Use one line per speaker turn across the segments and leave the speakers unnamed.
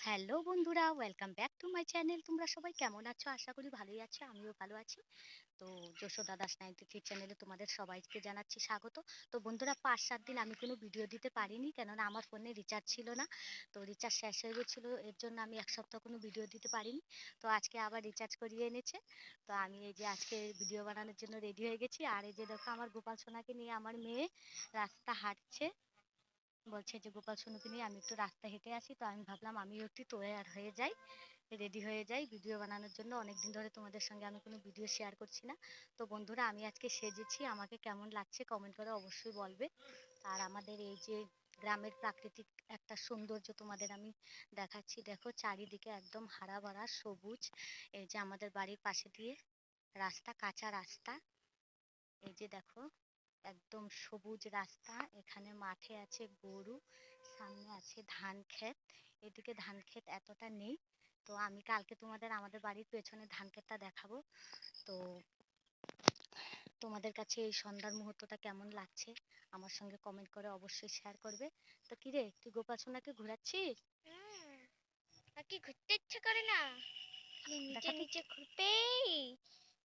Hello বন্ধুরা, welcome back to my channel. তোমরা সবাই কেমন আছো? আশা করি ভালোই আছো, আমিও ভালো আছি। তো যশোদা দাস 93 চ্যানেলে তোমাদের সবাইকে জানাচ্ছি স্বাগত। তো বন্ধুরা, 5-7 দিন আমি কোনো ভিডিও দিতে পারিনি, কেননা আমার ফোনে রিচার্জ ছিল না। তো রিচার্জ শেষ হয়ে গেছিলো, এর জন্য আমি 1 সপ্তাহ কোনো ভিডিও দিতে পারিনি। তো আজকে আবার রিচার্জ করিয়ে এনেছে। তো আমি এই যে আজকে ভিডিও বানানোর জন্য রেডি হয়ে গেছি। আর এই যে দেখো, আমার গোপাল সোনাকে নিয়ে আমার মেয়ে রাস্তা হাঁটছে। বলছে যে গোপাল সোনুকে নিয়ে আমি একটু রাস্তা হেঁটে আসি। তো আমি ভাবলাম আমিও একটু তৈয়ার হয়ে যাই, রেডি হয়ে যাই ভিডিও বানানোর জন্য। অনেকদিন ধরে তোমাদের সঙ্গে আমি কোনো ভিডিও শেয়ার করছি না। তো বন্ধুরা, আমি আজকে সেজেছি, আমাকে কেমন লাগছে কমেন্ট করে অবশ্যই বলবে। আর আমাদের এই যে গ্রামের প্রাকৃতিক একটা সৌন্দর্য তোমাদের আমি দেখাচ্ছি। দেখো, চারিদিকে একদম হারা ভরা সবুজ। এই যে আমাদের বাড়ির পাশে দিয়ে রাস্তা, কাঁচা রাস্তা। এই যে দেখো, একদম সবুজ রাস্তা। এখানে মাঠে আছে গরু, সামনে আছে ধান ক্ষেত। এদিকে ধান ক্ষেত এতটা নেই। তো আমি কালকে তোমাদের আমাদের বাড়ির পেছনে ধান ক্ষেতটা দেখাবো। তো তোমাদের কাছে এই সন্ধ্যার মুহূর্তটা কেমন লাগছে আমার সঙ্গে কমেন্ট করে অবশ্যই শেয়ার করবে। তো কিরে, তুই গোপাল সোনাকে ঘোরাচ্ছিস?
আর কি ঘুরতে ইচ্ছে করে না? নিচে
দেখাতে
নিচে ঘুরবে।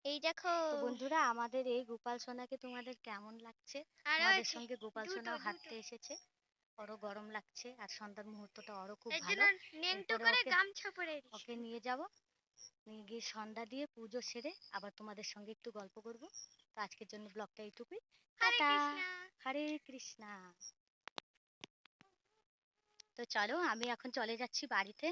এই দেখো।
তো বন্ধুরা, আমাদের এই গোপাল সোনাকে তোমাদের কেমন লাগছে?
আরো
আমাদের
আছে
সঙ্গে গোপাল
দুটো
সোনাও
দুটো।
হাঁটতে এসেছে। ওরও গরম লাগছে, আর সন্ধ্যার মুহূর্তটা ওরও খুব
এর জন্য
ভালো।
নেংটো
এরপরে
করে
ওকে
গামছা পরে দিছি।
ওকে নিয়ে যাব, নিয়ে গিয়ে সন্ধ্যা দিয়ে পুজো সেরে আবার তোমাদের সঙ্গে একটু গল্প করব। তো আজকের জন্য ব্লগটা এইটুকুই।
হরে
টাটা।
কৃষ্ণ।
হরে কৃষ্ণা। তো চলো, আমি এখন চলে যাচ্ছি বাড়িতে।